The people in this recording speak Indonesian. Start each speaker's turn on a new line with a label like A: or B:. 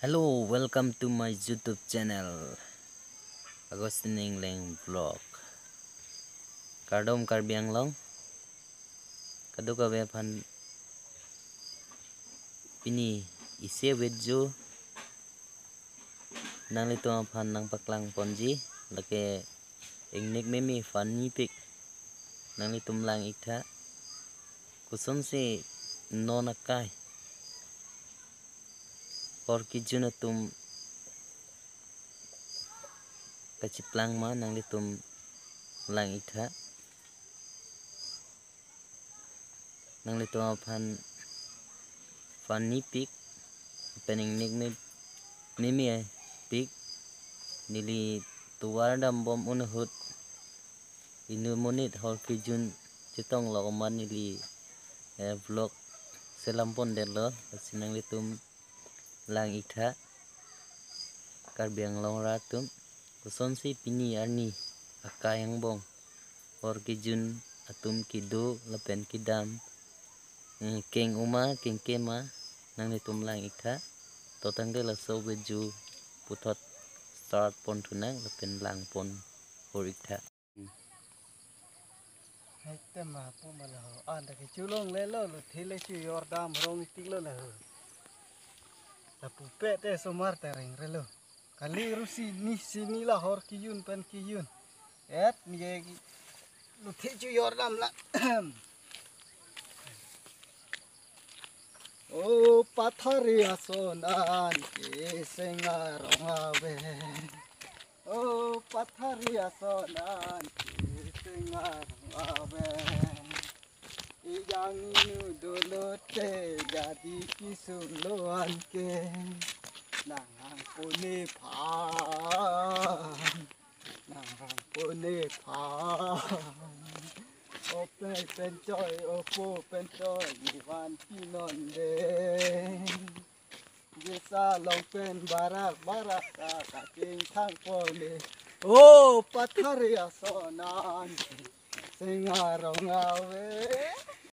A: Hello, welcome to my YouTube channel, Agustin Leng Vlog. Kardom Karbiang Long, kado ka pan pini isi video nang lito pan nang paklang ponji, lake ingnik memi funny pic nang litum lang ita, kuson si nonakai. Por kijuna tum kaciplang ma nang litum lang ita nang litum pan funny pic pening nik mimi pic nili tuwar dam bom unhut inu monit hor kijun citong lokoman nili vlog selampon delo sinang litum lang ita Karbiang Long ratum kuson si pini arni akayang bong hor kijun atum kido lepen kidam keng uma keng kema nang litum lang ita totang de la so beju putot start pon tunang lepen lang pon hor ita
B: Hai tema pu malah anda ke culong lelo lo thile chu yordam rong tiklo la la pupe te somar tereng relo kali rusi ni sini la hor kiyun pen kiyun et ni lo the chu yordam la o pathari asonan ke sengarong ave o pathari asonan ke sengarong ave yang ini dulu te jadi kisuluan ke nang puni pan ope pencoy opo pencoy iwan pinon de jesa long pen barak kaking thang pole oh pathari asonan sengarong awe